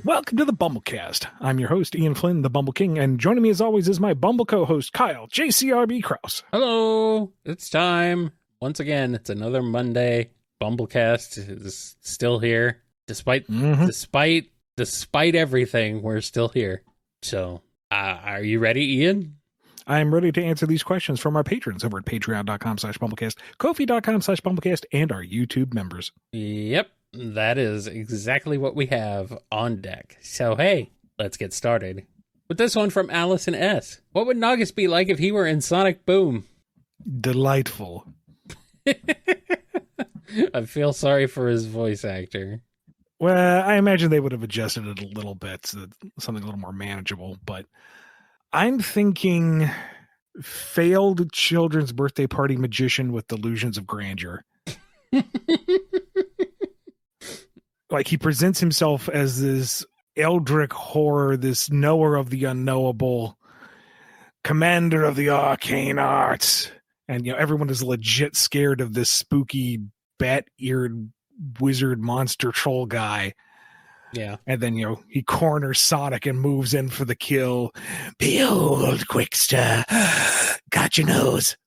Welcome to the BumbleKast. I'm your host, Ian Flynn, the Bumble King, and joining me as always is my Bumble co-host, Kyle, JCRB Krause. Hello, it's time. Once again, it's another Monday. BumbleKast is still here. Despite everything, we're still here. So, are you ready, Ian? I'm ready to answer these questions from our patrons over at patreon.com/BumbleKast, Ko-fi.com/BumbleKast, and our YouTube members. Yep, that is exactly what we have on deck. So, hey, let's get started. With this one from Allison S. What would Naugus be like if he were in Sonic Boom? Delightful. I feel sorry for his voice actor. Well, I imagine they would have adjusted it a little bit so that something a little more manageable, but I'm thinking failed children's birthday party magician with delusions of grandeur. Like he presents himself as this eldritch horror, this knower of the unknowable, commander of the arcane arts. And, everyone is legit scared of this spooky bat-eared wizard monster troll guy. Yeah. And then, he corners Sonic and moves in for the kill. Behold, Quickster, got your nose.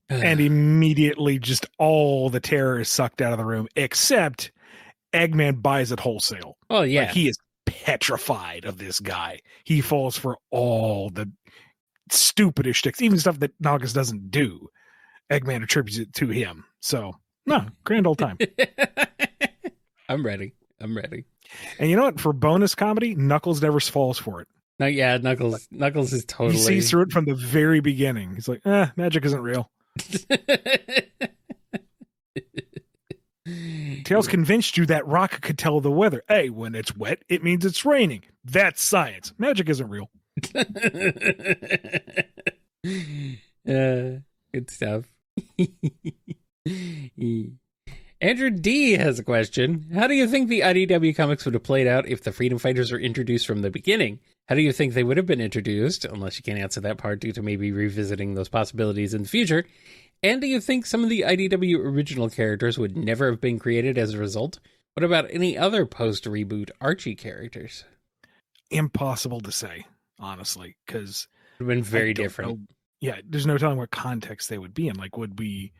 And immediately just all the terror is sucked out of the room, except Eggman buys it wholesale. Oh, yeah. Like, he is petrified of this guy. He falls for all the stupidest shticks, even stuff that Naugus doesn't do. Eggman attributes it to him. So, no, grand old time. I'm ready. And you know what? For bonus comedy, Knuckles never falls for it. No, yeah, Knuckles is totally... He sees through it from the very beginning. He's like, magic isn't real. Tails convinced you that rock could tell the weather. Hey, when it's wet, it means it's raining. That's science. Magic isn't real. Good stuff. Andrew D has a question. How do you think the IDW comics would have played out if the Freedom Fighters were introduced from the beginning? How do you think they would have been introduced, unless you can't answer that part due to maybe revisiting those possibilities in the future? And do you think some of the IDW original characters would never have been created as a result? What about any other post-reboot Archie characters? Impossible to say, honestly, because... It would have been very different. Yeah, there's no telling what context they would be in. Like, would we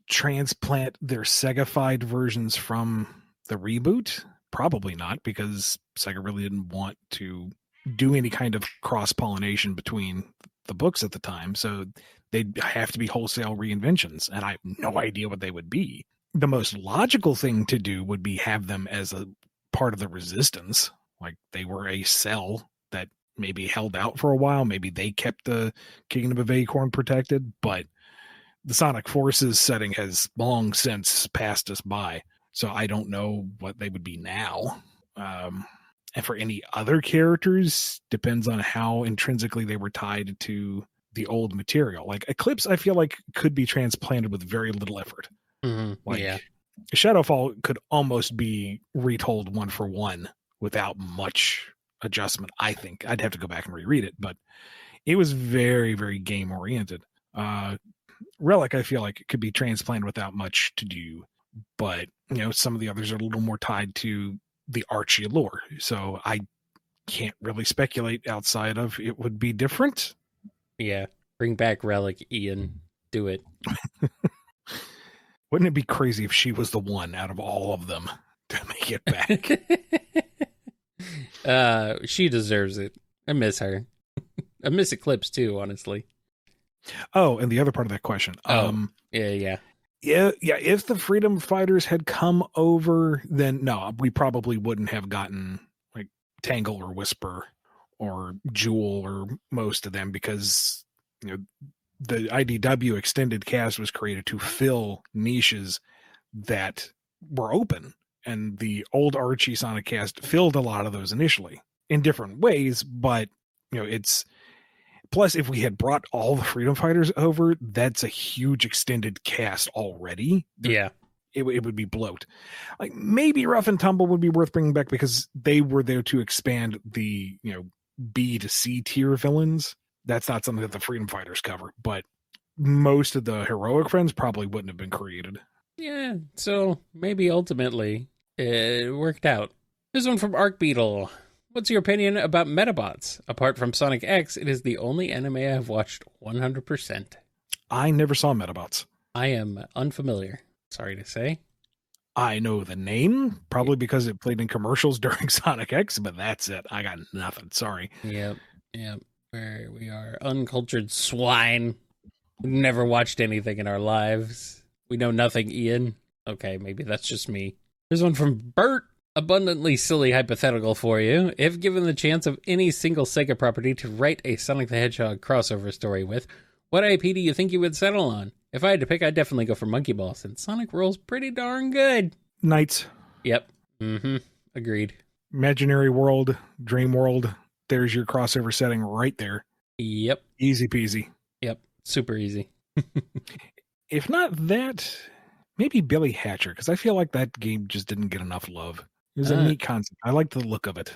transplant their Sega-fied versions from the reboot? Probably not, because Sega really didn't want to do any kind of cross-pollination between the books at the time, so they'd have to be wholesale reinventions, and I have no idea what they would be. The most logical thing to do would be have them as a part of the Resistance, like they were a cell that maybe held out for a while, maybe they kept the Kingdom of Acorn protected, but the Sonic Forces setting has long since passed us by, so I don't know what they would be now. And for any other characters, depends on how intrinsically they were tied to the old material. Like Eclipse, I feel like could be transplanted with very little effort. Mm-hmm. Like yeah. Shadowfall could almost be retold one for one without much adjustment. I think I'd have to go back and reread it, but it was very, very game oriented. Relic, I feel like it could be transplanted without much to do, but some of the others are a little more tied to the Archie lore, so I can't really speculate outside of it would be different. Yeah, bring back Relic, Ian. Do it. Wouldn't it be crazy if she was the one out of all of them to make it back? She deserves it. I miss her. I miss Eclipse too, honestly. Oh, and the other part of that question. Yeah. If the Freedom Fighters had come over, then no, we probably wouldn't have gotten like Tangle or Whisper or Jewel or most of them, because the IDW extended cast was created to fill niches that were open, and the old Archie Sonic cast filled a lot of those initially in different ways, but it's... Plus, if we had brought all the Freedom Fighters over, that's a huge extended cast already. Yeah. It would be bloat. Like maybe Rough and Tumble would be worth bringing back because they were there to expand the, B to C tier villains. That's not something that the Freedom Fighters cover, but most of the heroic friends probably wouldn't have been created. Yeah. So maybe ultimately It worked out. This one from Arc Beetle. What's your opinion about Metabots? Apart from Sonic X, it is the only anime I have watched 100%. I never saw Metabots. I am unfamiliar, sorry to say. I know the name, probably because it played in commercials during Sonic X, but that's it. I got nothing. Sorry. Yep. We are uncultured swine. We've never watched anything in our lives. We know nothing, Ian. Okay, maybe that's just me. Here's one from Bert. Abundantly silly hypothetical for you. If given the chance of any single Sega property to write a Sonic the Hedgehog crossover story with, what IP do you think you would settle on? If I had to pick, I'd definitely go for Monkey Ball, since Sonic rolls pretty darn good. Knights. Yep. Agreed. Imaginary world, dream world. There's your crossover setting right there. Yep. Easy peasy. Yep. Super easy. If not that, maybe Billy Hatcher, because I feel like that game just didn't get enough love. It was a neat concept. I like the look of it.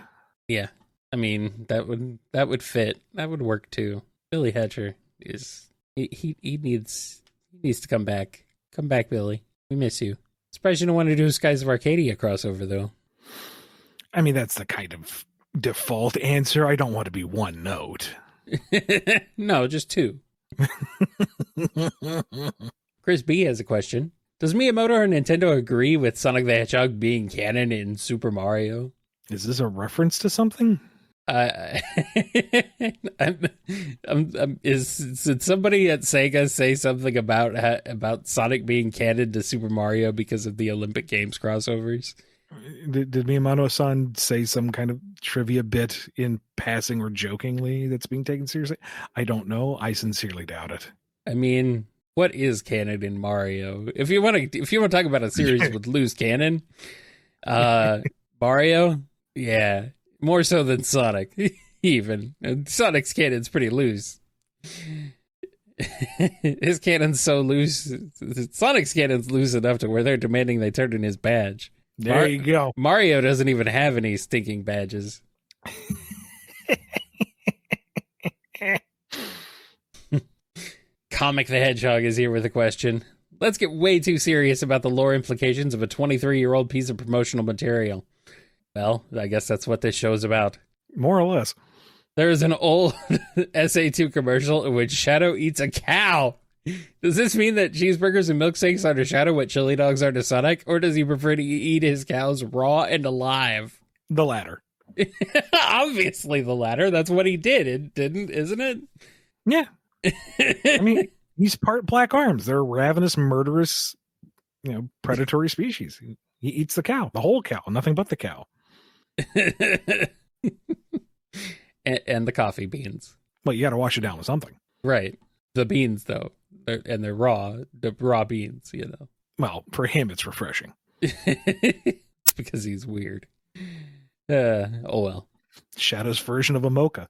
Yeah. I mean, that would fit. That would work too. Billy Hatcher is he needs to come back. Come back, Billy. We miss you. Surprised you don't want to do a Skies of Arcadia crossover though. I mean, that's the kind of default answer. I don't want to be one note. No, just two. Chris B has a question. Does Miyamoto or Nintendo agree with Sonic the Hedgehog being canon in Super Mario? Is this a reference to something? Did somebody at Sega say something about Sonic being canon to Super Mario because of the Olympic Games crossovers? Did Miyamoto-san say some kind of trivia bit in passing or jokingly that's being taken seriously? I don't know. I sincerely doubt it. I mean, what is canon in Mario? If you want to talk about a series with loose canon, Mario, yeah, more so than Sonic. Even Sonic's canon's pretty loose. His canon's so loose. Sonic's canon's loose enough to where they're demanding they turn in his badge. There you go. Mario doesn't even have any stinking badges. Comic the Hedgehog is here with a question. Let's get way too serious about the lore implications of a 23-year-old piece of promotional material. Well, I guess that's what this show's about. More or less. There is an old SA2 commercial in which Shadow eats a cow. Does this mean that cheeseburgers and milkshakes are to Shadow what chili dogs are to Sonic, or does he prefer to eat his cows raw and alive? The latter. Obviously the latter. That's what he did, isn't it? Yeah. I mean, he's part black arms. They're ravenous, murderous, predatory species. He eats the cow, the whole cow, nothing but the cow. and the coffee beans. Well, you got to wash it down with something. Right. The beans, though. They're raw. The raw beans, Well, for him, it's refreshing. It's because he's weird. Oh, well. Shadow's version of a mocha.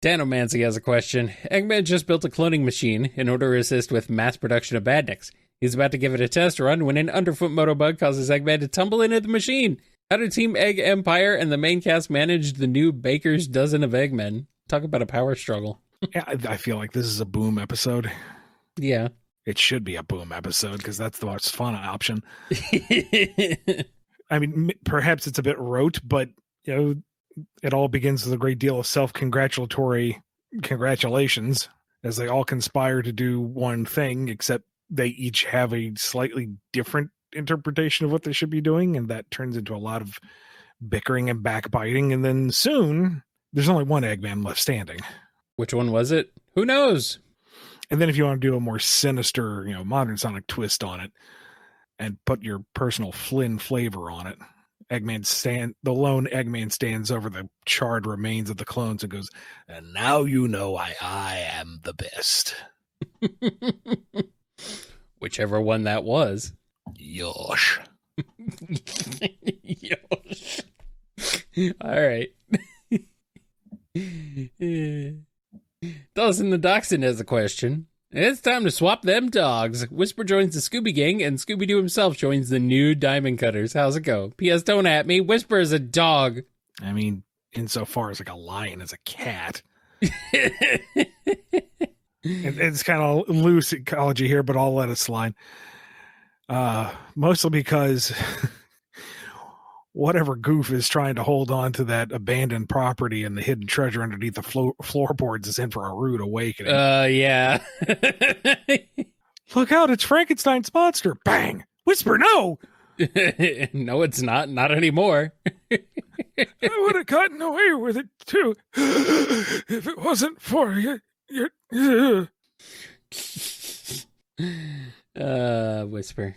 Danomancy has a question. Eggman just built a cloning machine in order to assist with mass production of badniks. He's about to give it a test run when an underfoot motobug causes Eggman to tumble into the machine. How did Team Egg Empire and the main cast manage the new Baker's Dozen of Eggmen? Talk about a power struggle. Yeah, I feel like this is a Boom episode. Yeah. It should be a Boom episode because that's the most fun option. I mean, perhaps it's a bit rote, but it all begins with a great deal of self-congratulatory congratulations as they all conspire to do one thing, except they each have a slightly different interpretation of what they should be doing, and that turns into a lot of bickering and backbiting, and then soon there's only one Eggman left standing. Which one was it? Who knows? And then if you want to do a more sinister, modern Sonic twist on it and put your personal Flynn flavor on it, the lone Eggman stands over the charred remains of the clones and goes, "And now you know I am the best." Whichever one that was. Yosh. Yosh. All right. Dawson the Dachshund has a question. It's time to swap them dogs. Whisper joins the Scooby Gang, and Scooby-Doo himself joins the new Diamond Cutters. How's it go? P.S. Don't at me. Whisper is a dog. I mean, insofar as like a lion is a cat. It's kind of loose ecology here, but I'll let it slide. Mostly because whatever goof is trying to hold on to that abandoned property and the hidden treasure underneath the floorboards is in for a rude awakening. Yeah. Look out, it's Frankenstein's monster. Bang! Whisper, no! No, it's not. Not anymore. I would have gotten away with it, too, if it wasn't for you. Whisper.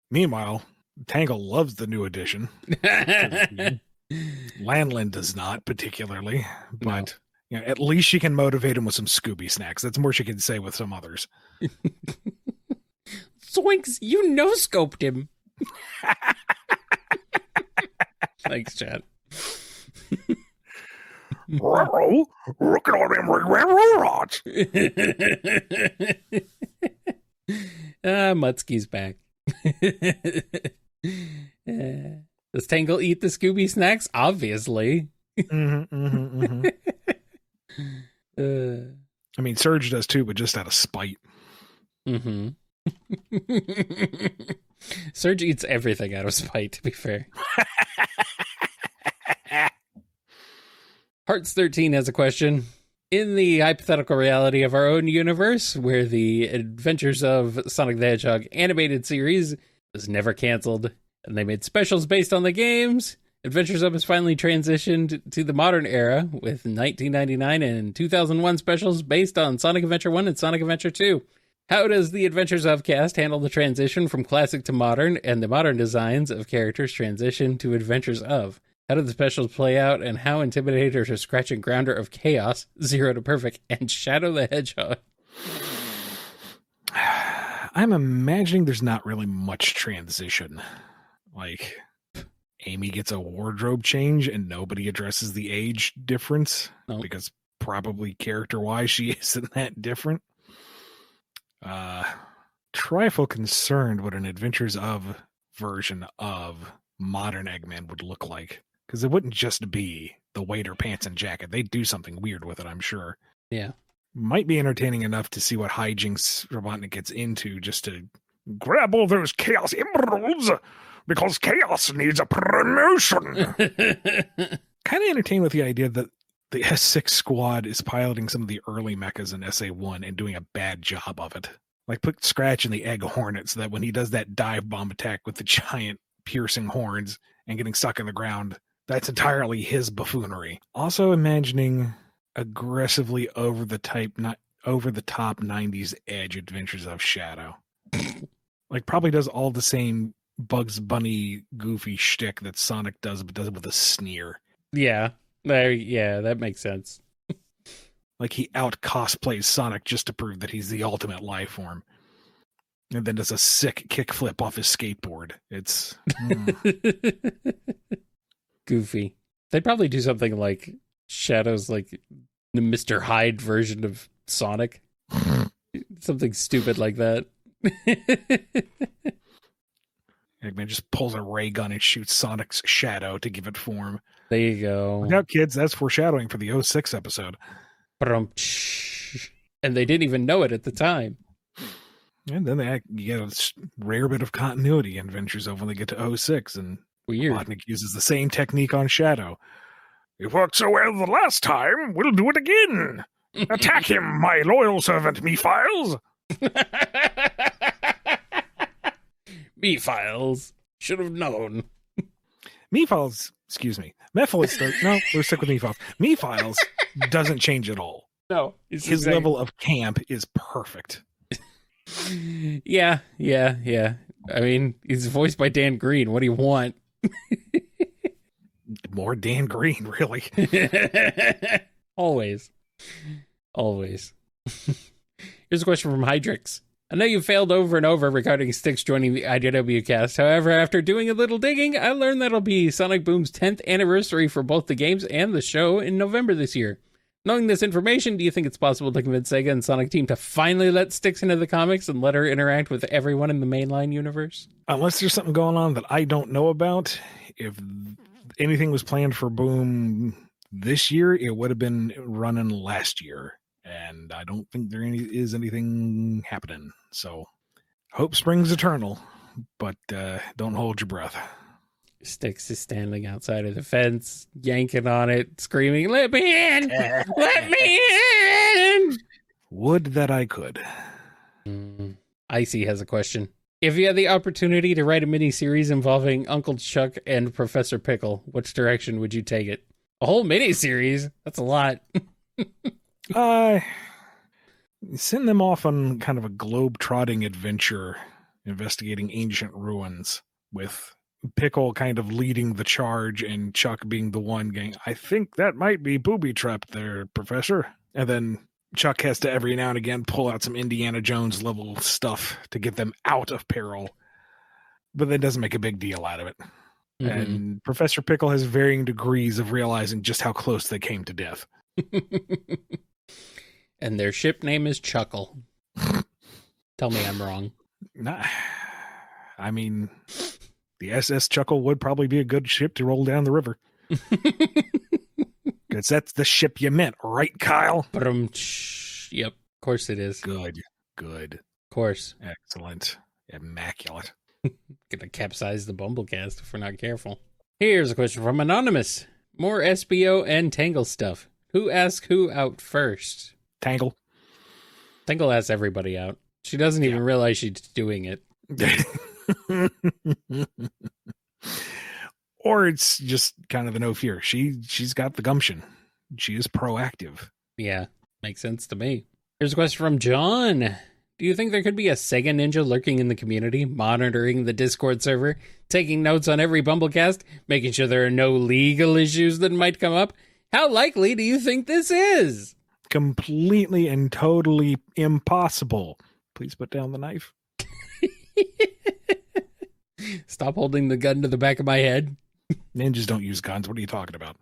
Meanwhile, Tangle loves the new edition. Lanlin does not particularly, but at least she can motivate him with some Scooby snacks. That's more she can say with some others. Swinks, you no-scoped him. Thanks, Chad. Look at all them rods. Mutsky's back. Does Tangle eat the Scooby snacks? Obviously. I mean, Surge does too, but just out of spite. Mm-hmm. Surge eats everything out of spite, to be fair. Hearts 13 has a question. In the hypothetical reality of our own universe, where the Adventures of Sonic the Hedgehog animated series was never canceled, and they made specials based on the games, Adventures of has finally transitioned to the modern era with 1999 and 2001 specials based on Sonic Adventure 1 and Sonic Adventure 2. How does the Adventures of cast handle the transition from classic to modern, and the modern designs of characters transition to Adventures of? How did the specials play out, and how Intimidator to Scratch and Grounder of Chaos, Zero to Perfect, and Shadow the Hedgehog? I'm imagining there's not really much transition. Like, Amy gets a wardrobe change and nobody addresses the age difference because probably character-wise she isn't that different. Trifle concerned what an Adventures of version of modern Eggman would look like. Because it wouldn't just be the waiter pants and jacket. They'd do something weird with it, I'm sure. Yeah. Might be entertaining enough to see what hijinks Robotnik gets into just to grab all those Chaos Emeralds because Chaos needs a promotion. Kind of entertained with the idea that the S6 squad is piloting some of the early mechas in SA1 and doing a bad job of it. Like put Scratch in the Egg Hornet so that when he does that dive bomb attack with the giant piercing horns and getting stuck in the ground, that's entirely his buffoonery. Also imagining aggressively over the top 90s edge Adventures of Shadow. Like probably does all the same Bugs Bunny goofy shtick that Sonic does, but does it with a sneer. Yeah. Yeah, that makes sense. Like he out cosplays Sonic just to prove that he's the ultimate life form. And then does a sick kickflip off his skateboard. It's goofy. They'd probably do something like Shadow's like the Mr. Hyde version of Sonic. Something stupid like that. Eggman just pulls a ray gun and shoots Sonic's shadow to give it form. There you go. Look out, kids. That's foreshadowing for the 06 episode. And they didn't even know it at the time. And then you get a rare bit of continuity in Adventures of when they get to 06, and weird. Robotnik uses the same technique on Shadow. It worked so well the last time, we'll do it again. Attack him, my loyal servant, Me-Files. Me-Files. Should have known. Me-Files, excuse me. Mephiles, no, we're stuck with Me-Files. Me-Files doesn't change at all. No. His level of camp is perfect. Yeah. I mean, he's voiced by Dan Green. What do you want? More Dan Green, really. Always. Here's a question from Hydrix. I know you've failed over and over regarding Styx joining the IDW cast. However, after doing a little digging, I learned that it'll be Sonic Boom's 10th anniversary for both the games and the show in November this year. Knowing this information, do you think it's possible to convince Sega and Sonic Team to finally let Styx into the comics and let her interact with everyone in the mainline universe? Unless there's something going on that I don't know about, if anything was planned for Boom this year, it would have been running last year. And I don't think there is anything happening. So, hope springs eternal. but don't hold your breath. Sticks is standing outside of the fence, yanking on it, screaming, "Let me in! Let me in!" Would that I could. Icy has a question. If you had the opportunity to write a mini-series involving Uncle Chuck and Professor Pickle, which direction would you take it? A whole mini-series? That's a lot. Send them off on kind of a globe-trotting adventure investigating ancient ruins with Pickle kind of leading the charge and Chuck being the one going, I think that might be booby-trapped there, Professor. And then Chuck has to every now and again pull out some Indiana Jones level stuff to get them out of peril, but then doesn't make a big deal out of it. Mm-hmm. And Professor Pickle has varying degrees of realizing just how close they came to death. And their ship name is Chuckle. Tell me I'm wrong. Nah, I mean, the SS Chuckle would probably be a good ship to roll down the river. Because that's the ship you meant, right, Kyle? Yep, of course it is. Good. Of course. Excellent. Immaculate. Gonna capsize the BumbleKast if we're not careful. Here's a question from Anonymous. More SBO and Tangle stuff. Who asks who out first? Tangle. Tangle asks everybody out. She doesn't even realize she's doing it. Or it's just kind of the no fear. She's got the gumption. She is proactive. Yeah, makes sense to me. Here's a question from John. Do you think there could be a Sega ninja lurking in the community, monitoring the Discord server, taking notes on every BumbleKast, making sure there are no legal issues that might come up? How likely do you think this is? Completely and totally impossible. Please put down the knife. Stop holding the gun to the back of my head. Ninjas don't use guns. What are you talking about?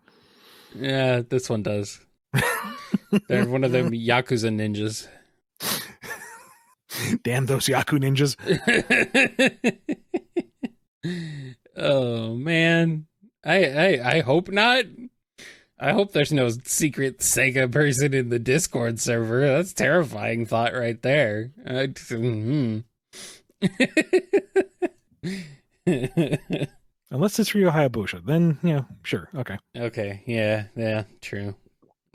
Yeah, this one does. They're one of them Yakuza ninjas. Damn those Yaku ninjas. Oh, man. I hope not. I hope there's no secret Sega person in the Discord server. That's a terrifying thought right there. Unless it's Ryo Hayabusa, then, sure, okay. Okay, yeah, true.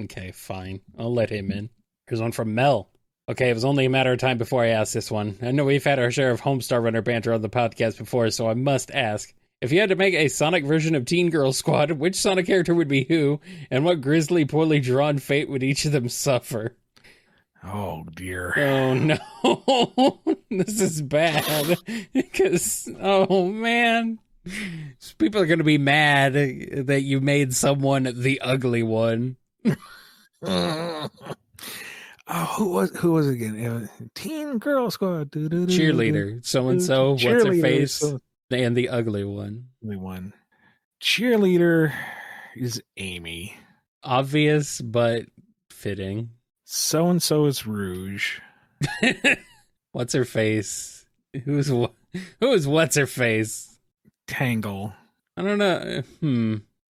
Okay, fine. I'll let him in. Here's one from Mel. Okay, it was only a matter of time before I asked this one. I know we've had our share of Homestar Runner banter on the podcast before, so I must ask. If you had to make a Sonic version of Teen Girl Squad, which Sonic character would be who, and what grisly, poorly drawn fate would each of them suffer? Oh, dear. Oh, no. This is bad. Because, oh, man. People are going to be mad that you made someone the ugly one. Who was it again? Teen Girl Squad. Cheerleader. So-and-so. What's her face? And the ugly one. Cheerleader is Amy. Obvious, but fitting. So-and-so is Rouge. What's her face? Who is what's her face? Tangle. I don't know.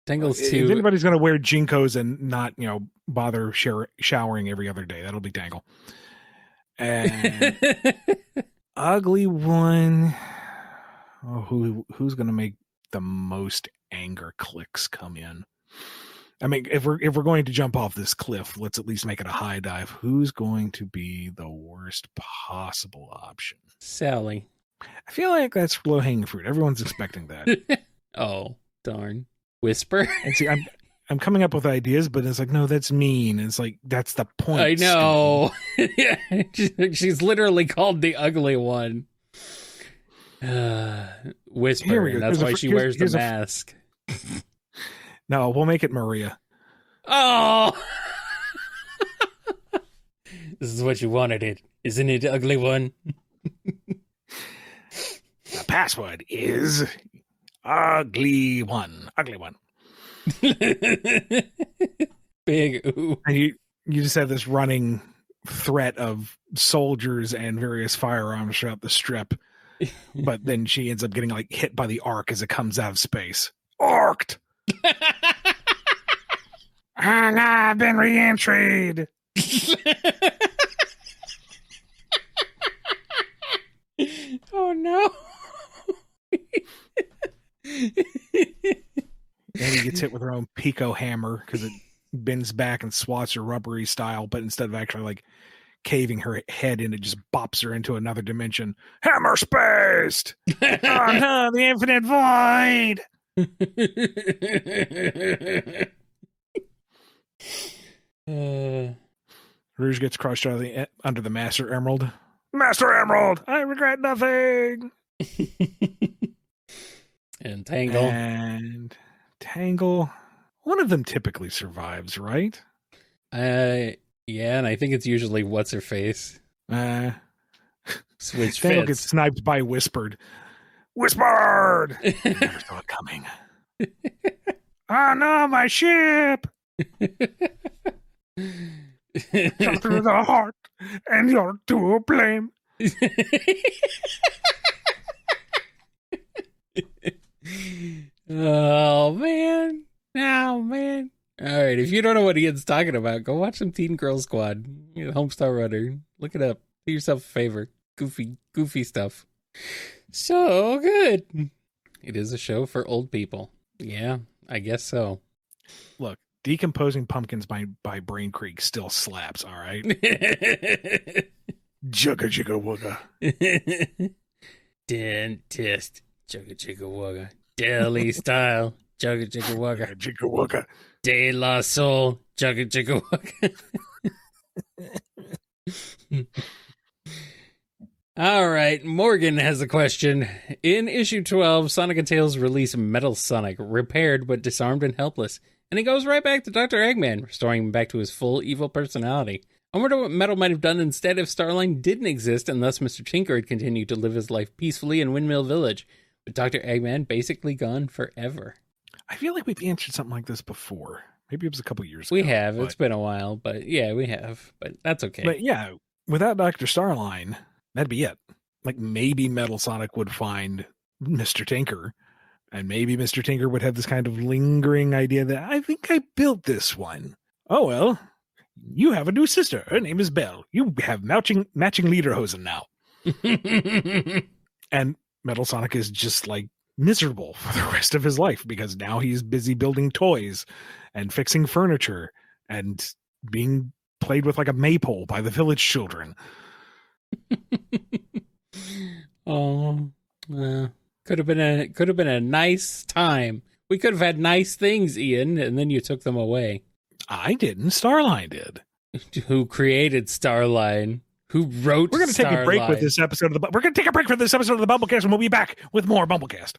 Tangle's too. If anybody's going to wear Jinkos and not, bother showering every other day, that'll be Tangle. And ugly one. Oh, who's going to make the most anger clicks come in? I mean, if we're going to jump off this cliff, let's at least make it a high dive. Who's going to be the worst possible option? Sally. I feel like that's low-hanging fruit. Everyone's expecting that. Oh, darn. Whisper? And see, I'm coming up with ideas, but it's like, no, that's mean. It's like, that's the point. I know. Yeah, she's literally called the ugly one. Whisper. That's why she wears the mask. No, we'll make it Maria. Oh! This is what you wanted, isn't it, ugly one? The password is ugly one. Ugly one. Big ooh. And you just have this running threat of soldiers and various firearms throughout the strip. But then she ends up getting hit by the arc as it comes out of space. Arced! And I've been re-entried. Oh no. Annie gets hit with her own Pico hammer because it bends back and swats her rubbery style, but instead of actually like caving her head in, it just bops her into another dimension. Hammer spaced! Oh no, the infinite void! Rouge gets crushed under the Master Emerald. Master Emerald! I regret nothing! And Tangle. And Tangle. One of them typically survives, right? Yeah, and I think it's usually what's her face. Switch Tangle fits. gets sniped by Whispered. Whispered! Never saw it coming. Oh no, my ship! Come through the heart, and you're to blame. Oh, man. Oh, man. All right, if you don't know what Ian's talking about, go watch some Teen Girl Squad. Homestar Runner. Look it up. Do yourself a favor. Goofy stuff. So good. It is a show for old people. Yeah, I guess so. Look, Decomposing Pumpkins by Brain Creek still slaps, all right? Jugga jigga wugga. Dentist. Jugga jigga wugga. Deli style. Jugga jigga wugga. Jigga wugga. De La Soul. Jugga jigga wugga. All right, Morgan has a question. In issue 12, Sonic and Tails release Metal Sonic, repaired but disarmed and helpless. And he goes right back to Dr. Eggman, restoring him back to his full evil personality. I wonder what Metal might have done instead if Starline didn't exist and thus Mr. Tinker had continued to live his life peacefully in Windmill Village, with Dr. Eggman basically gone forever. I feel like we've answered something like this before. Maybe it was a couple years ago. We have. It's been a while, but yeah, we have. But that's okay. But yeah, without Dr. Starline, that'd be it. Like maybe Metal Sonic would find Mr. Tinker, and maybe Mr. Tinker would have this kind of lingering idea that I think I built this one. Oh, well, you have a new sister. Her name is Belle. You have matching lederhosen now. And Metal Sonic is just like miserable for the rest of his life because now he's busy building toys and fixing furniture and being played with like a maypole by the village children. Oh, could have been a nice time. We could have had nice things, Ian, and then you took them away. I didn't. Starline did. Who created Starline? Who wrote? We're going to take a break with this episode of the. We're going to take a break for this episode of the BumbleKast, and we'll be back with more BumbleKast.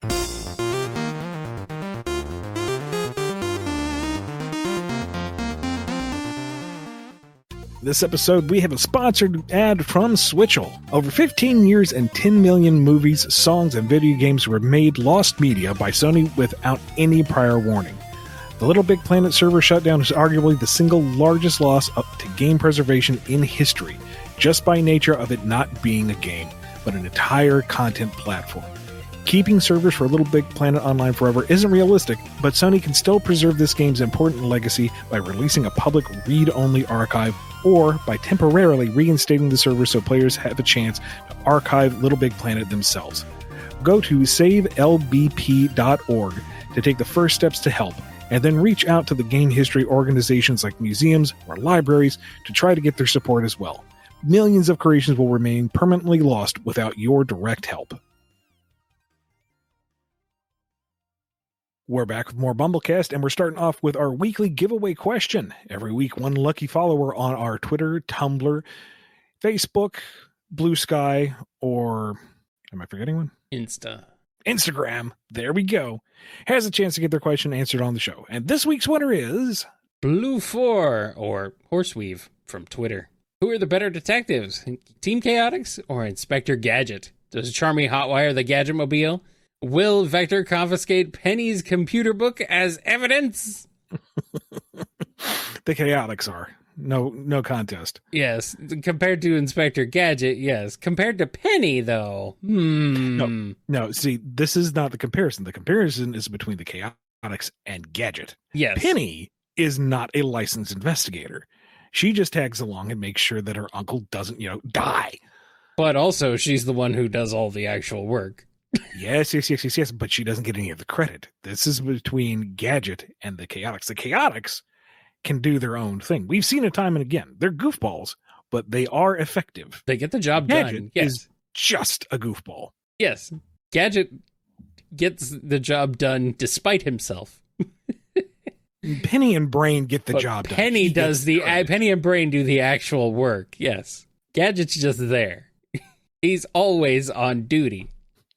This episode, we have a sponsored ad from Switchel. Over 15 years and 10 million movies, songs, and video games were made lost media by Sony without any prior warning. The Little Big Planet server shutdown is arguably the single largest loss to game preservation in history, just by nature of it not being a game, but an entire content platform. Keeping servers for Little Big Planet online forever isn't realistic, but Sony can still preserve this game's important legacy by releasing a public read-only archive or by temporarily reinstating the server so players have a chance to archive Little Big Planet themselves. Go to savelbp.org to take the first steps to help, and then reach out to the game history organizations like museums or libraries to try to get their support as well. Millions of creations will remain permanently lost without your direct help. We're back with more BumbleKast, and we're starting off with our weekly giveaway question. Every week, one lucky follower on our Twitter, Tumblr, Facebook, Blue Sky, or am I forgetting one? Instagram, there we go, has a chance to get their question answered on the show. And this week's winner is Blue4, or Horseweave, from Twitter. Who are the better detectives, Team Chaotix or Inspector Gadget? Does Charmy hotwire the Gadgetmobile? Will Vector confiscate Penny's computer book as evidence? The Chaotix are. No contest. Yes. Compared to Inspector Gadget, yes. Compared to Penny, though. No, see, this is not the comparison. The comparison is between the Chaotix and Gadget. Yes. Penny is not a licensed investigator. She just tags along and makes sure that her uncle doesn't, die. But also, she's the one who does all the actual work. Yes, but she doesn't get any of the credit. This is between Gadget and the Chaotix. The Chaotix can do their own thing. We've seen it time and again. They're goofballs, but they are effective. They get the job Gadget done. Yes. is just a goofball. Yes. Gadget gets the job done despite himself. Penny and Brain get the But job done. Penny does Penny and Brain do the actual work. Yes. Gadget's just there. He's always on duty.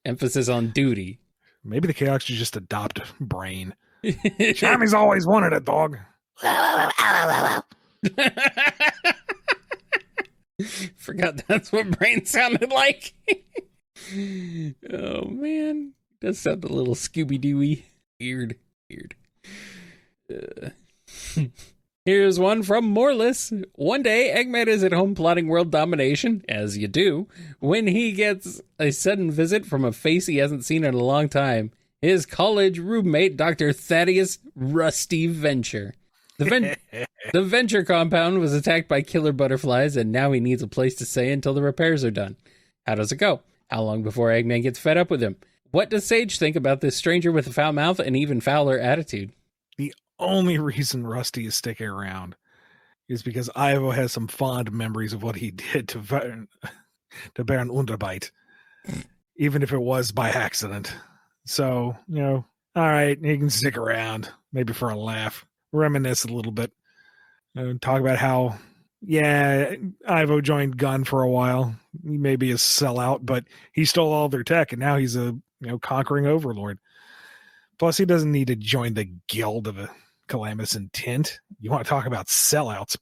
Emphasis on duty. Maybe the Chaotix should just adopt Brain. Chammy's always wanted a dog. Forgot that's what Brain sounded like. Oh man, does sound a little Scooby-Dooey. Weird. Here's one from Morless. One day, Eggman is at home plotting world domination, as you do, when he gets a sudden visit from a face he hasn't seen in a long time. His college roommate, Dr. Thaddeus Rusty Venture. The Venture compound was attacked by killer butterflies, and now he needs a place to stay until the repairs are done. How does it go? How long before Eggman gets fed up with him? What does Sage think about this stranger with a foul mouth and even fouler attitude? The only reason Rusty is sticking around is because Ivo has some fond memories of what he did to Baron Underbite, even if it was by accident. So, all right, he can stick around, maybe for a laugh, reminisce a little bit, talk about how, Ivo joined Gun for a while. He may be a sellout, but he stole all their tech, and now he's a conquering overlord. Plus, he doesn't need to join the guild of a calamitous intent. You want to talk about sellouts?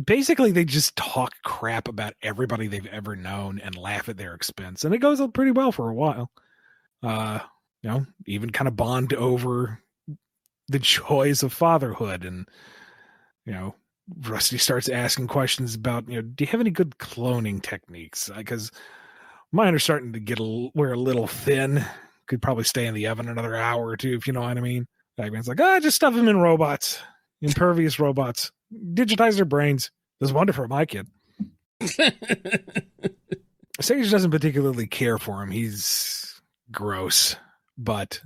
Basically, they just talk crap about everybody they've ever known and laugh at their expense, and it goes up pretty well for a while. Even kind of bond over the joys of fatherhood, and Rusty starts asking questions about, do you have any good cloning techniques? Because mine are starting to wear a little thin. Could probably stay in the oven another hour or two, if you know what I mean. Bagman's like, just stuff them in robots, impervious robots, digitize their brains. There's wonder for my kid. Sage doesn't particularly care for him. He's gross, but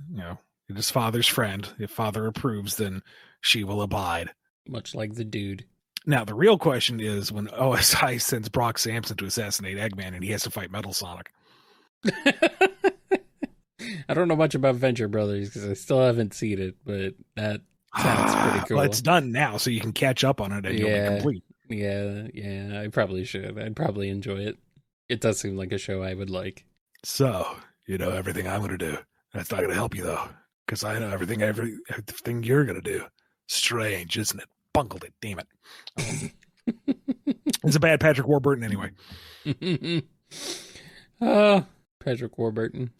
his father's friend. If father approves, then she will abide. Much like the dude. Now, the real question is when OSI sends Brock Sampson to assassinate Eggman and he has to fight Metal Sonic. I don't know much about Venture Brothers because I still haven't seen it, but that sounds pretty cool. Well, it's done now, so you can catch up on it and you'll be complete. Yeah, I probably should. I'd probably enjoy it. It does seem like a show I would like. So, everything I'm going to do. That's not going to help you, though, because I know everything you're going to do. Strange, isn't it? Bungled it, damn it. It's a bad Patrick Warburton anyway. Patrick Warburton.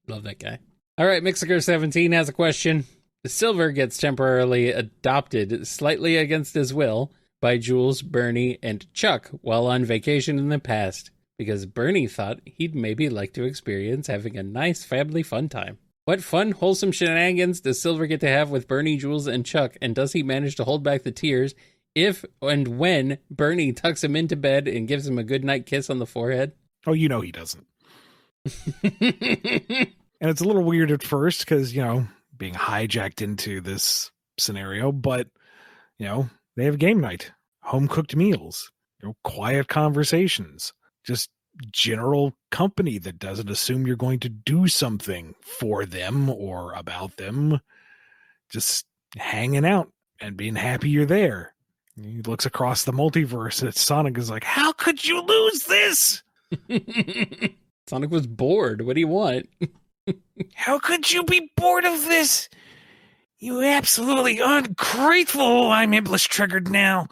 Love that guy. All right, Mixer17 has a question. Silver gets temporarily adopted, slightly against his will, by Jules, Bernie, and Chuck while on vacation in the past, because Bernie thought he'd maybe like to experience having a nice family fun time. What fun, wholesome shenanigans does Silver get to have with Bernie, Jules, and Chuck, and does he manage to hold back the tears if and when Bernie tucks him into bed and gives him a goodnight kiss on the forehead? Oh, he doesn't. And it's a little weird at first because, being hijacked into this scenario, but, they have game night, home-cooked meals, quiet conversations, just general company that doesn't assume you're going to do something for them or about them, just hanging out and being happy you're there. He looks across the multiverse at Sonic is like, how could you lose this? Sonic was bored. What do you want? How could you be bored of this? You absolutely ungrateful. I'm Iblis triggered now.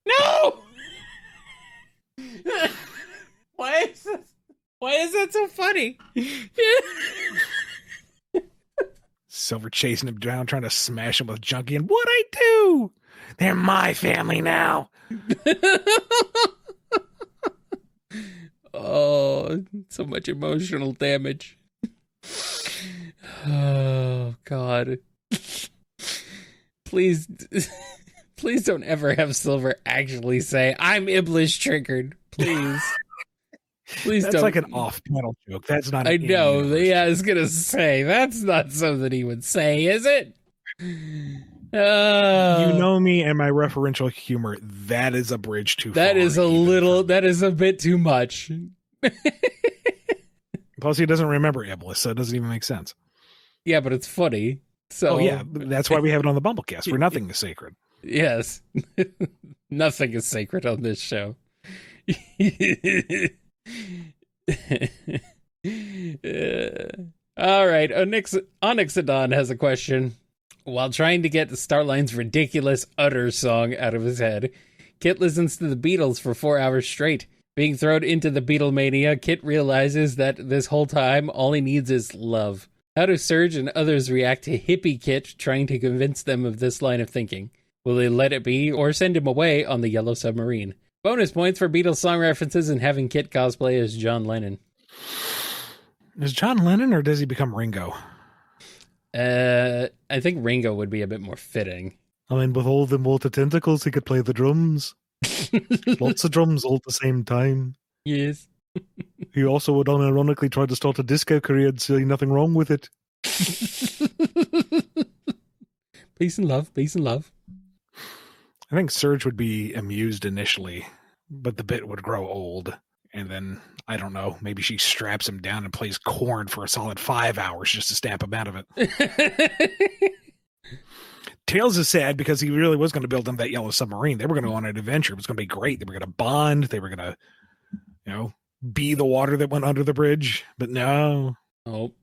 No! Why is that so funny? Silver chasing him down, trying to smash him with Junkie, and what'd I do? They're my family now. Oh, so much emotional damage. Oh, God. Please Please don't ever have Silver actually say, I'm Iblis triggered. Please. Please That's don't. like an off-panel joke. That's not. I know. Yeah, I joke. was gonna say that's not something he would say, is it? You know me and my referential humor. That is a bridge too far. That is a little. That is a bit too much. Plus, he doesn't remember Iblis, so it doesn't even make sense. Yeah, but it's funny. So yeah, that's why we have it on the BumbleKast. Where nothing is sacred. Yes, nothing is sacred on this show. All right, Onyxodon has a question. While trying to get Starline's ridiculous utter song out of his head, Kit listens to the Beatles for 4 hours straight. Being thrown into the Beatlemania, Kit realizes that this whole time all he needs is love. How do Serge and others react to hippie Kit trying to convince them of this line of thinking? Will they let it be or send him away on the Yellow Submarine? Bonus points for Beatles song references and having Kit cosplay as John Lennon. Is John Lennon or does he become Ringo? I think Ringo would be a bit more fitting. I mean, with all them water tentacles, he could play the drums. Lots of drums all at the same time. Yes. He also would unironically try to start a disco career and see nothing wrong with it. Peace and love, peace and love. I think Serge would be amused initially, but the bit would grow old. And then, I don't know, maybe she straps him down and plays Korn for a solid 5 hours just to stamp him out of it. Tails is sad because he really was going to build him that Yellow Submarine. They were going to go on an adventure. It was going to be great. They were going to bond. They were going to, be the water that went under the bridge. But no. Nope.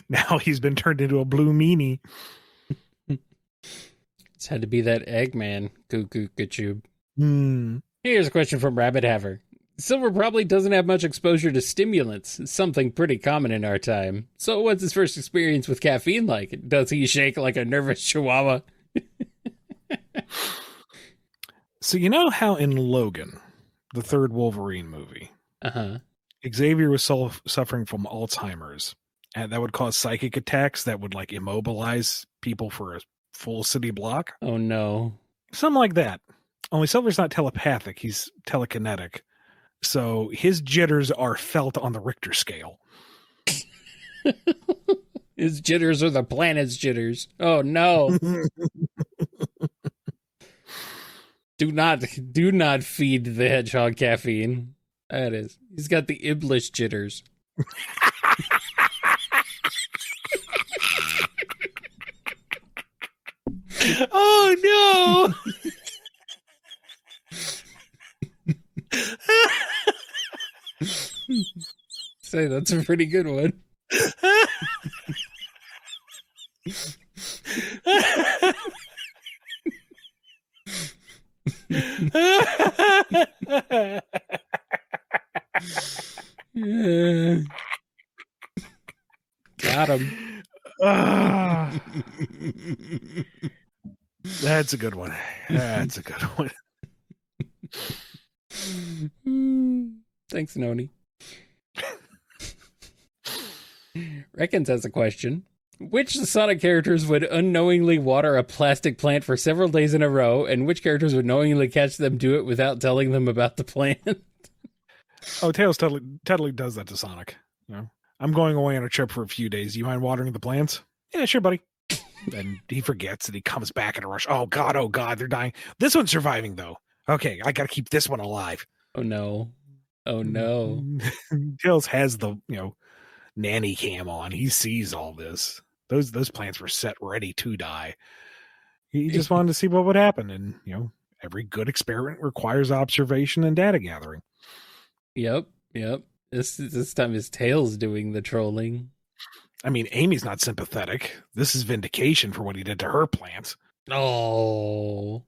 Now he's been turned into a blue meanie. It's had to be that Eggman. Goo-goo-goo-tube. Hmm. Here's a question from Rabbit Haver. Silver probably doesn't have much exposure to stimulants, something pretty common in our time. So what's his first experience with caffeine like? Does he shake like a nervous chihuahua? So you know how in Logan, the third Wolverine movie, Xavier was suffering from Alzheimer's, and that would cause psychic attacks that would immobilize people for a full city block? Oh no. Something like that. Only Silver's not telepathic, he's telekinetic. So his jitters are felt on the Richter scale. His jitters are the planet's jitters. Oh no. Do not feed the hedgehog caffeine. That is. He's got the Iblis jitters. Oh no. Say that's a pretty good one. Yeah. Got him. That's a good one. That's a good one. Thanks, Noni. Reckons has a question. Which Sonic characters would unknowingly water a plastic plant for several days in a row, and which characters would knowingly catch them do it without telling them about the plant? Oh, Tails totally does that to Sonic. I'm going away on a trip for a few days. Do you mind watering the plants? Yeah, sure, buddy. And he forgets and he comes back in a rush. Oh God, they're dying. This one's surviving though. Okay, I gotta keep this one alive. Oh no. Tails has the nanny cam on. He sees all this. Those plants were set ready to die. He just wanted to see what would happen, and every good experiment requires observation and data gathering. Yep. This time his Tails doing the trolling. I mean, Amy's not sympathetic. This is vindication for what he did to her plants. Oh.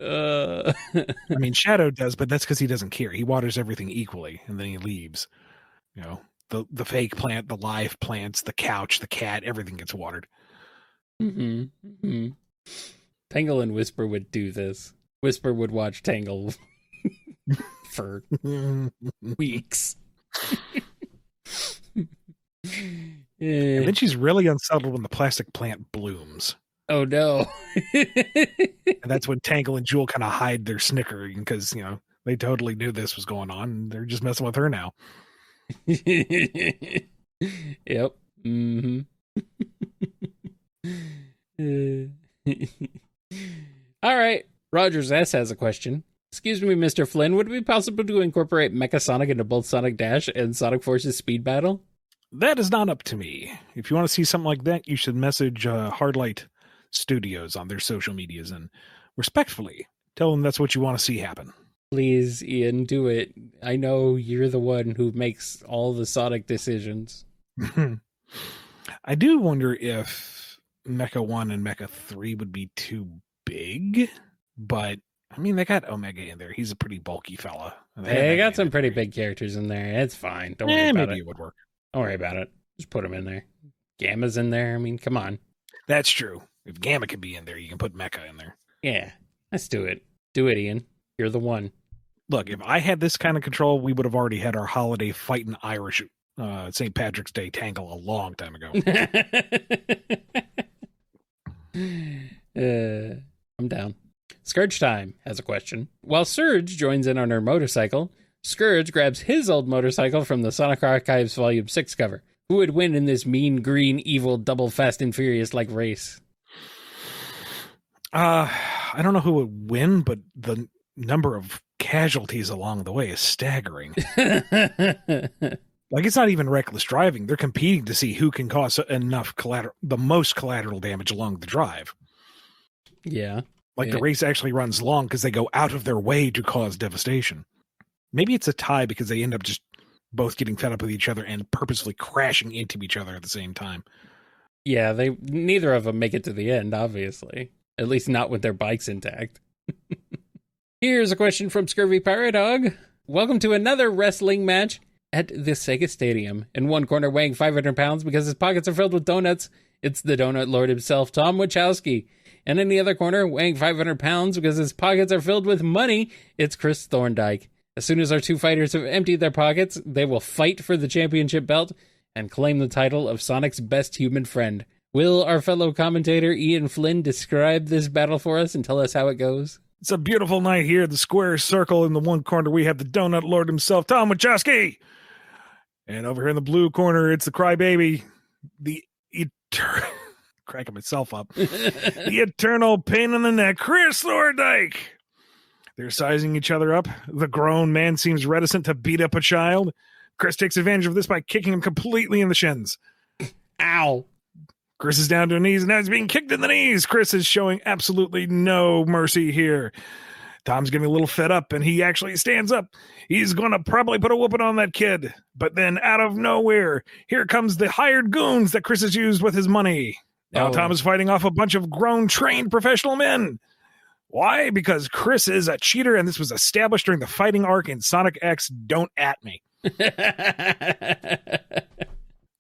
I mean, Shadow does, but that's because he doesn't care. He waters everything equally, and then he leaves. The fake plant, the live plants, the couch, the cat, everything gets watered. Mm-hmm. Tangle and Whisper would do this. Whisper would watch Tangle for weeks. And then she's really unsettled when the plastic plant blooms. Oh, no. And that's when Tangle and Jewel kind of hide their snickering because, they totally knew this was going on. And they're just messing with her now. Yep. Mm-hmm. All right. Rogers S has a question. Excuse me, Mr. Flynn, would it be possible to incorporate Mecha Sonic into both Sonic Dash and Sonic Force's Speed Battle? That is not up to me. If you want to see something like that, you should message Hardlight Studios on their social medias and respectfully tell them that's what you want to see happen. Please, Ian, do it. I know you're the one who makes all the Sonic decisions. I do wonder if Mecha 1 and Mecha 3 would be too big, but I mean, they got Omega in there. He's a pretty bulky fella. They got some pretty big characters in there. It's fine. Don't worry about it. Maybe it would work. Don't worry about it. Just put them in there. Gamma's in there. I mean, come on. That's true. If Gamma can be in there, you can put Mecha in there. Yeah, let's do it. Do it, Ian. You're the one. Look, if I had this kind of control, we would have already had our holiday fighting Irish St. Patrick's Day Tangle a long time ago. I'm down. Scourge Time has a question. While Surge joins in on her motorcycle, Scourge grabs his old motorcycle from the Sonic Archives Volume 6 cover. Who would win in this mean, green, evil, double Fast and Furious-like race? I don't know who would win, but the number of casualties along the way is staggering. Like, it's not even reckless driving. They're competing to see who can cause enough the most collateral damage along the drive. Yeah. The race actually runs long because they go out of their way to cause devastation. Maybe it's a tie because they end up just both getting fed up with each other and purposefully crashing into each other at the same time. Yeah, neither of them make it to the end, obviously. At least not with their bikes intact. Here's a question from Scurvy Paradog. Welcome to another wrestling match at the Sega Stadium. In one corner, weighing 500 pounds because his pockets are filled with donuts, it's the Donut Lord himself, Tom Wachowski. And in the other corner, weighing 500 pounds because his pockets are filled with money, it's Chris Thorndike. As soon as our two fighters have emptied their pockets, they will fight for the championship belt and claim the title of Sonic's best human friend. Will our fellow commentator Ian Flynn describe this battle for us and tell us how it goes? It's a beautiful night here. The square circle in the one corner, we have the Donut Lord himself, Tom Wachowski. And over here in the blue corner, it's the crybaby, the cracking myself up, the eternal pain in the neck, Chris Thorndike. They're sizing each other up. The grown man seems reticent to beat up a child. Chris takes advantage of this by kicking him completely in the shins. Ow. Chris is down to his knees and now he's being kicked in the knees. Chris is showing absolutely no mercy here. Tom's getting a little fed up and he actually stands up. He's going to probably put a whooping on that kid. But then out of nowhere, here comes the hired goons that Chris has used with his money. Now Tom is fighting off a bunch of grown, trained professional men. Why? Because Chris is a cheater, and this was established during the fighting arc in Sonic X Don't At Me.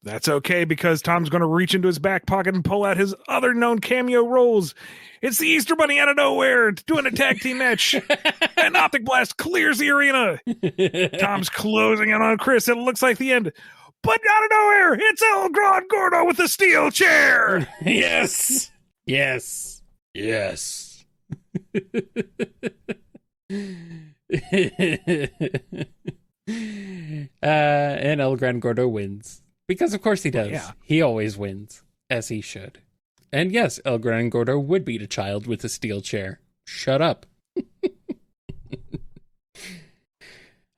That's okay, because Tom's going to reach into his back pocket and pull out his other known cameo roles. It's the Easter Bunny out of nowhere doing a tag team match. An Optic Blast clears the arena. Tom's closing in on Chris. It looks like the end. But out of nowhere, it's El Gran Gordo with the steel chair. Yes. Yes. Yes. And El Gran Gordo wins. Because of course he does. Yeah. He always wins. As he should. And yes, El Gran Gordo would beat a child with a steel chair. Shut up.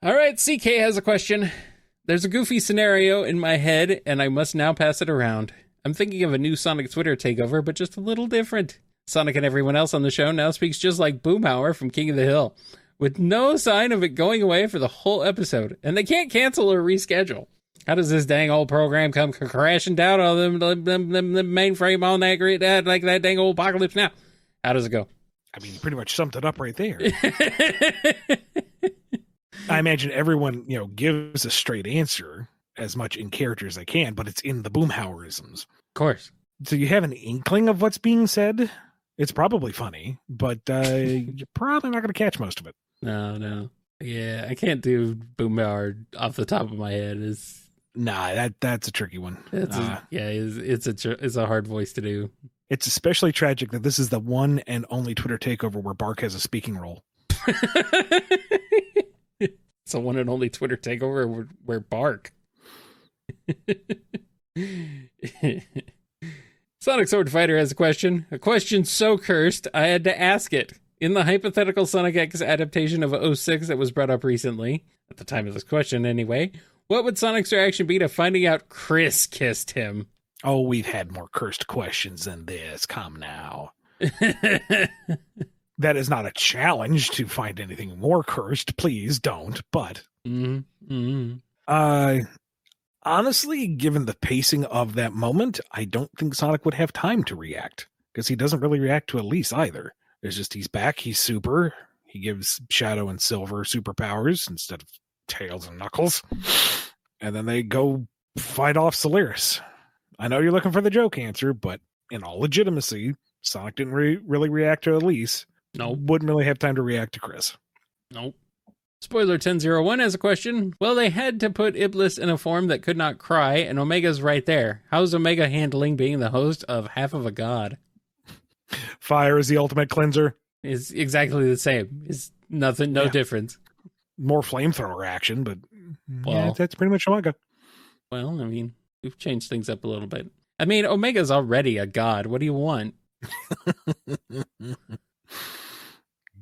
Alright, CK has a question. There's a goofy scenario in my head, and I must now pass it around. I'm thinking of a new Sonic Twitter takeover, but just a little different. Sonic and everyone else on the show now speaks just like Boomhauer from King of the Hill, with no sign of it going away for the whole episode, and they can't cancel or reschedule. How does this dang old program come crashing down on the mainframe on that great like that dang old apocalypse now? How does it go? I mean, you pretty much summed it up right there. I imagine everyone, gives a straight answer as much in character as they can, but it's in the Boomhauerisms. Of course. So you have an inkling of what's being said. It's probably funny, but you're probably not going to catch most of it. No. Yeah, I can't do Boomhauer off the top of my head. Nah, that's a tricky one. It's a hard voice to do. It's especially tragic that this is the one and only Twitter takeover where Bark has a speaking role. It's the one and only Twitter takeover where Bark. Sonic Sword Fighter has a question. A question so cursed, I had to ask it. In the hypothetical Sonic X adaptation of 06 that was brought up recently, at the time of this question anyway, what would Sonic's reaction be to finding out Chris kissed him? Oh, we've had more cursed questions than this. Come now. That is not a challenge to find anything more cursed. Please don't. But honestly, given the pacing of that moment, I don't think Sonic would have time to react, because he doesn't really react to Elise either. It's just he's back, he's super. He gives Shadow and Silver superpowers instead of Tails and Knuckles. And then they go fight off Solaris. I know you're looking for the joke answer, but in all legitimacy, Sonic didn't really react to Elise. Nope. Wouldn't really have time to react to Chris. Nope. Spoiler 1001 has a question. Well, they had to put Iblis in a form that could not cry, and Omega's right there. How's Omega handling being the host of Half of a God? Fire is the ultimate cleanser. Is exactly the same. Is nothing, no difference. More flamethrower action, but that's pretty much Omega. Well, I mean, we've changed things up a little bit. I mean, Omega's already a god. What do you want?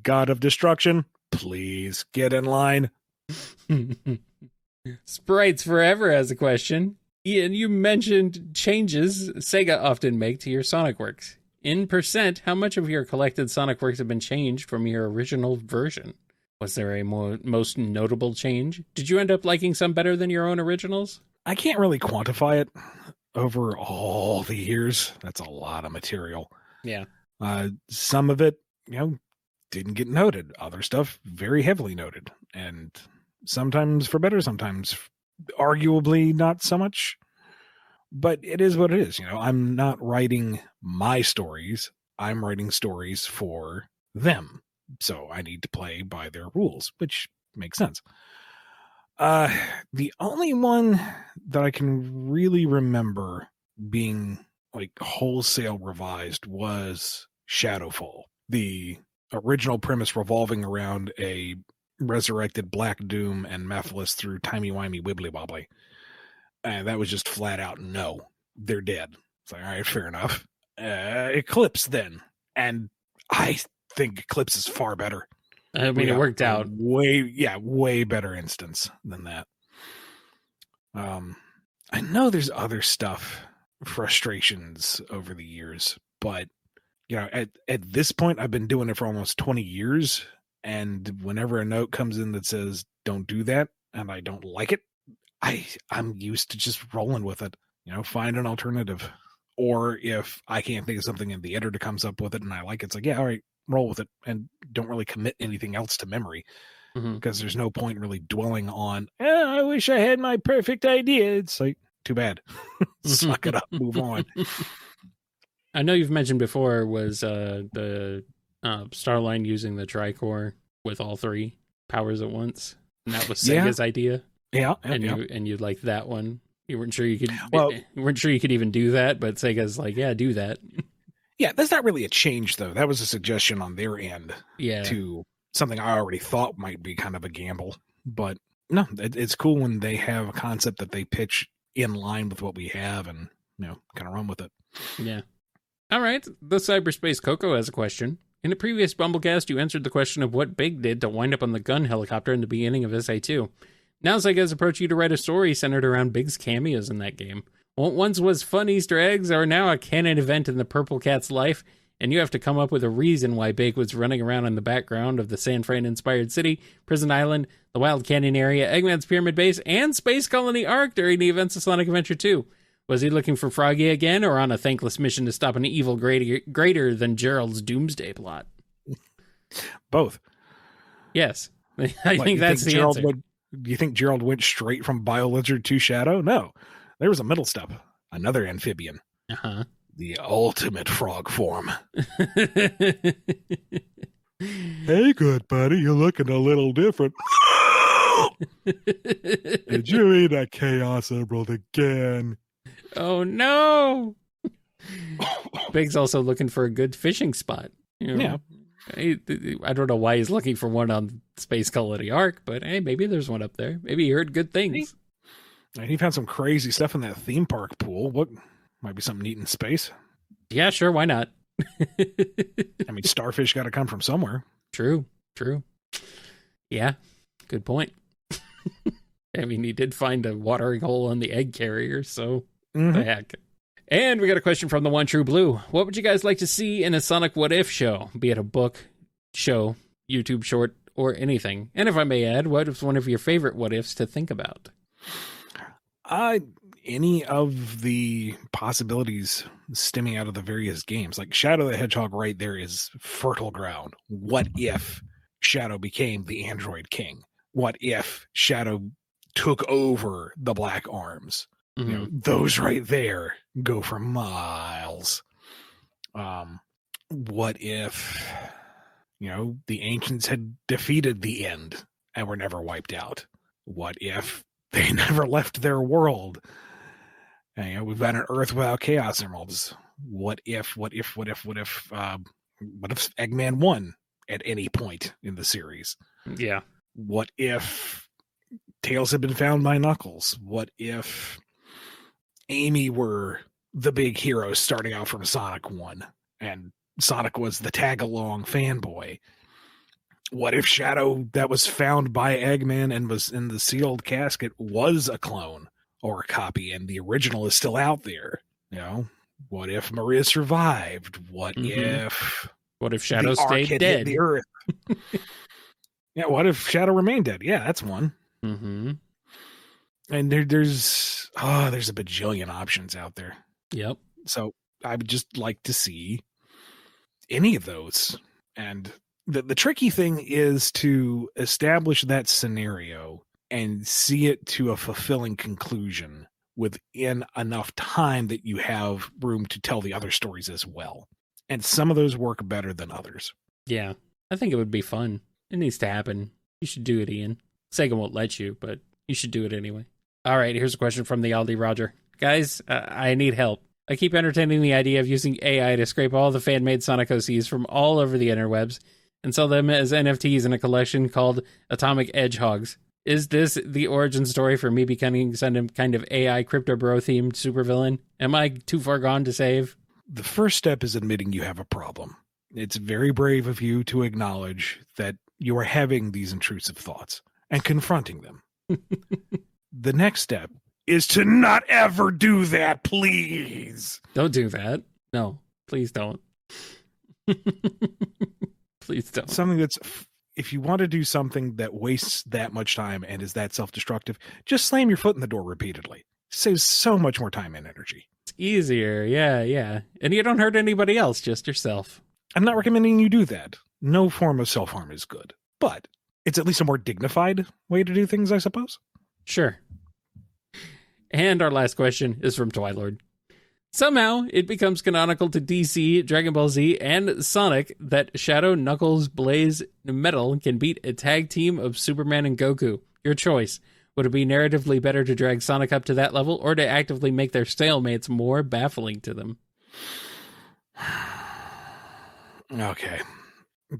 God of destruction, please get in line. Sprites Forever has a question. Ian, you mentioned changes Sega often make to your Sonic works. In percent, how much of your collected Sonic works have been changed from your original version? Was there a most notable change? Did you end up liking some better than your own originals? I can't really quantify it over all the years. That's a lot of material. Yeah. Some of it, didn't get noted. Other stuff, very heavily noted. And sometimes for better, sometimes arguably not so much. But it is what it is. I'm not writing my stories. I'm writing stories for them. So I need to play by their rules, which makes sense. The only one that I can really remember being like wholesale revised was Shadowfall. The original premise revolving around a resurrected Black Doom and Mephiles through timey-wimey wibbly-wobbly. And that was just flat out, no, they're dead. It's like, all right, fair enough. Eclipse then. And I think Eclipse is far better. I mean, it worked out. Way better instance than that. I know there's other stuff, frustrations over the years, but at this point, I've been doing it for almost 20 years, and whenever a note comes in that says, don't do that, and I don't like it, I'm used to just rolling with it, find an alternative. Or if I can't think of something and the editor comes up with it and I like it, it's like, yeah, all right, roll with it, and don't really commit anything else to memory, because there's no point really dwelling on, I wish I had my perfect idea. It's like, too bad. Suck it up, move on. I know you've mentioned before was the Starline using the Tricore with all three powers at once, and that was Sega's idea. Yeah, and you liked that one. You weren't sure you could. You weren't sure you could even do that, but Sega's like, yeah, do that. Yeah, that's not really a change though. That was a suggestion on their end. Yeah. To something I already thought might be kind of a gamble, but no, it's cool when they have a concept that they pitch in line with what we have, and kind of run with it. Yeah. All right. The Cyberspace Coco has a question. In a previous BumbleKast, you answered the question of what Big did to wind up on the gun helicopter in the beginning of SA2. Now Sega's approached you to write a story centered around Big's cameos in that game. What once was fun Easter eggs are now a canon event in the Purple Cat's life, and you have to come up with a reason why Big was running around in the background of the San Fran-inspired city, Prison Island, the Wild Canyon area, Eggman's Pyramid Base, and Space Colony Arc during the events of Sonic Adventure 2. Was he looking for Froggy again, or on a thankless mission to stop an evil greater than Gerald's doomsday plot? Both. Yes. I think that's the answer. Do you think Gerald went straight from BioLizard to Shadow? No. There was a middle step. Another amphibian. Uh-huh. The ultimate frog form. Hey, good buddy. You're looking a little different. Did you eat a Chaos Emerald again? Oh no! Big's also looking for a good fishing spot. Yeah. I don't know why he's looking for one on Space Colony Arc, but hey, maybe there's one up there. Maybe he heard good things. And he found some crazy stuff in that theme park pool. What might be something neat in space? Yeah, sure, why not? I mean, starfish got to come from somewhere. True. Yeah, good point. I mean, he did find a watering hole on the egg carrier, so the heck. And we got a question from the One True Blue. What would you guys like to see in a Sonic What If show? Be it a book, show, YouTube short, or anything. And if I may add, what is one of your favorite what ifs to think about? Any of the possibilities stemming out of the various games. Like Shadow the Hedgehog right there is fertile ground. What if Shadow became the Android King? What if Shadow took over the Black Arms? Mm-hmm. You know, those right there go for miles. What if, you know, the ancients had defeated the End and were never wiped out? What if they never left their world? And, you know, we've got an Earth without Chaos Emeralds. What if Eggman won at any point in the series? Yeah. What if Tails had been found by Knuckles? What if Amy were the big hero starting out from Sonic 1 and Sonic was the tag-along fanboy? What if Shadow that was found by Eggman and was in the sealed casket was a clone or a copy and the original is still out there? You know, what if Maria survived? What if Shadow the Ark stayed had dead? hit the Earth? Yeah, what if Shadow remained dead? Yeah, that's one. Mm-hmm. And there's a bajillion options out there. Yep. So I would just like to see any of those. And the tricky thing is to establish that scenario and see it to a fulfilling conclusion within enough time that you have room to tell the other stories as well. And some of those work better than others. Yeah, I think it would be fun. It needs to happen. You should do it, Ian. Sega won't let you, but you should do it anyway. All right, here's a question from the Aldi Roger. Guys, I need help. I keep entertaining the idea of using AI to scrape all the fan-made Sonic OCs from all over the interwebs and sell them as NFTs in a collection called Atomic Edgehogs. Is this the origin story for me becoming some kind of AI crypto bro-themed supervillain? Am I too far gone to save? The first step is admitting you have a problem. It's very brave of you to acknowledge that you are having these intrusive thoughts and confronting them. The next step is to not ever do that, please. Don't do that. No, please don't. Please don't. Something that's, if you want to do something that wastes that much time and is that self-destructive, just slam your foot in the door repeatedly. Saves so much more time and energy. It's easier. Yeah. And you don't hurt anybody else, just yourself. I'm not recommending you do that. No form of self-harm is good. But it's at least a more dignified way to do things, I suppose. Sure. And our last question is from Twilord. Somehow, it becomes canonical to DC, Dragon Ball Z, and Sonic that Shadow, Knuckles, Blaze, and Metal can beat a tag team of Superman and Goku. Your choice. Would it be narratively better to drag Sonic up to that level, or to actively make their stalemates more baffling to them? Okay.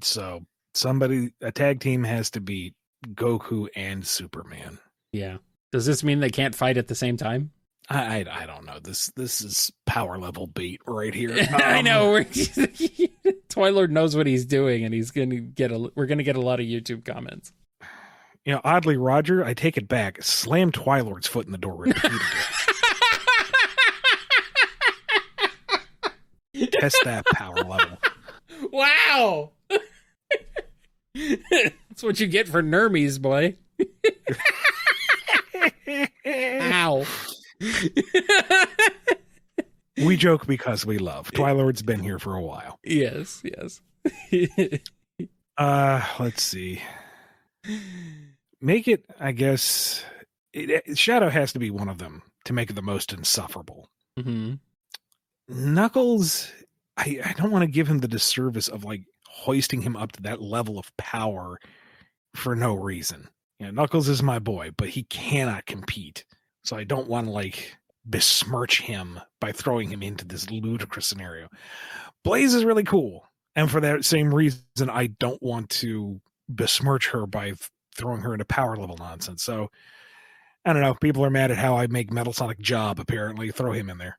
So, a tag team has to beat Goku and Superman. Yeah. Does this mean they can't fight at the same time? I don't know. This is power level bait right here. I know. Twilord knows what he's doing, and we're gonna get a lot of YouTube comments. You know, oddly, Roger, I take it back. Slam Twilord's foot in the door repeatedly. Test that power level. Wow. That's what you get for Nermies, boy. Ow. We joke because we love. Twilord's been here for a while. Yes. Let's see. Make it, I guess, Shadow has to be one of them to make it the most insufferable. Mm-hmm. Knuckles, I don't want to give him the disservice of like hoisting him up to that level of power for no reason. Knuckles is my boy, but he cannot compete. So I don't want to like besmirch him by throwing him into this ludicrous scenario. Blaze is really cool. And for that same reason, I don't want to besmirch her by throwing her into power level nonsense. So I don't know. People are mad at how I make Metal Sonic Job, apparently. Throw him in there.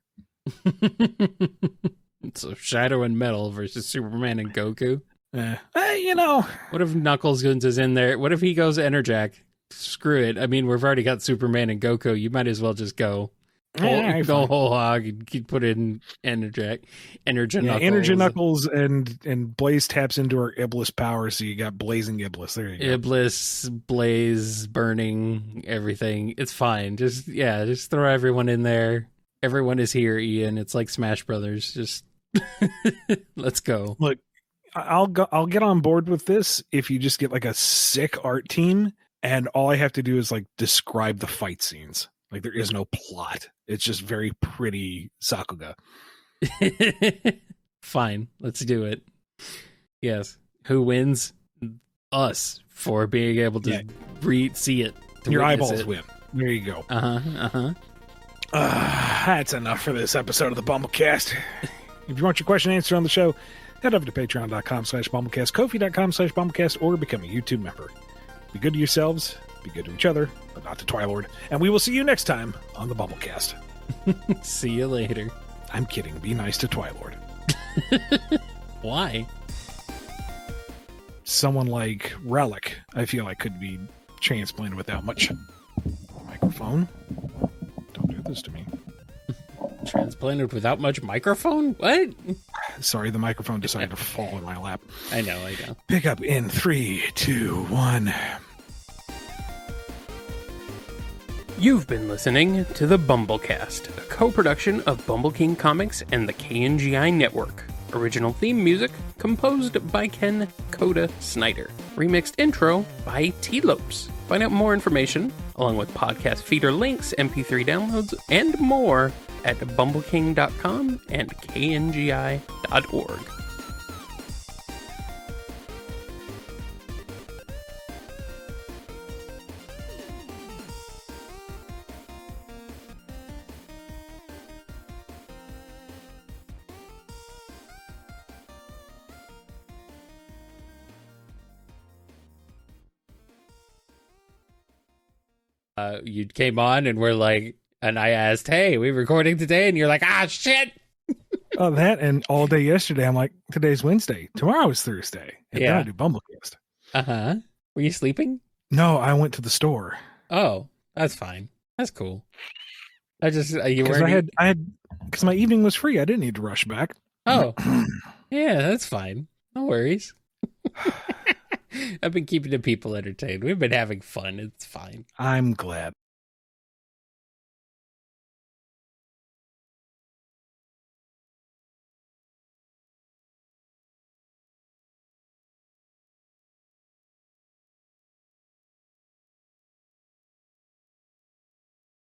So Shadow and Metal versus Superman and Goku. What if Knuckles is in there? What if he goes Enerjack? Screw it. I mean, we've already got Superman and Goku. You might as well just go whole hog and put in Enerjack. Energy Knuckles and Blaze taps into her Iblis power, so you got Blazing Iblis. There you go. Iblis, Blaze, burning, everything. It's fine. Just throw everyone in there. Everyone is here, Ian. It's like Smash Brothers. Just let's go. Look, I'll get on board with this if you just get like a sick art team and all I have to do is like describe the fight scenes. Like there is no plot. It's just very pretty Sakuga. Fine. Let's do it. Yes. Who wins? Us for being able to see it. Your eyeballs win. There you go. That's enough for this episode of the BumbleKast. If you want your question answered on the show, head over to patreon.com/BumbleKast, Ko-fi.com/BumbleKast, or become a YouTube member. Be good to yourselves, be good to each other, but not to Twilord. And we will see you next time on the BumbleKast. See you later. I'm kidding. Be nice to Twilord. Why? Someone like Relic, I feel like could be transplanted without much microphone. Don't do this to me. Transplanted without much microphone? What? Sorry, the microphone decided to fall in my lap. I know. Pick up in 3, 2, 1. You've been listening to the BumbleKast, a co-production of Bumble King Comics and the KNGI Network. Original theme music composed by Ken Coda Snyder. Remixed intro by T-Lopes. Find out more information, along with podcast feeder links, MP3 downloads, and more at bumbleking.com and kngi.org. You came on and we're like, and I asked, hey, we recording today? And you're like, shit. Oh, that and all day yesterday, I'm like, today's Wednesday. Tomorrow is Thursday. And then I do BumbleKast. Uh-huh. Were you sleeping? No, I went to the store. Oh, that's fine. That's cool. Because my evening was free. I didn't need to rush back. Oh, yeah, that's fine. No worries. I've been keeping the people entertained. We've been having fun. It's fine. I'm glad.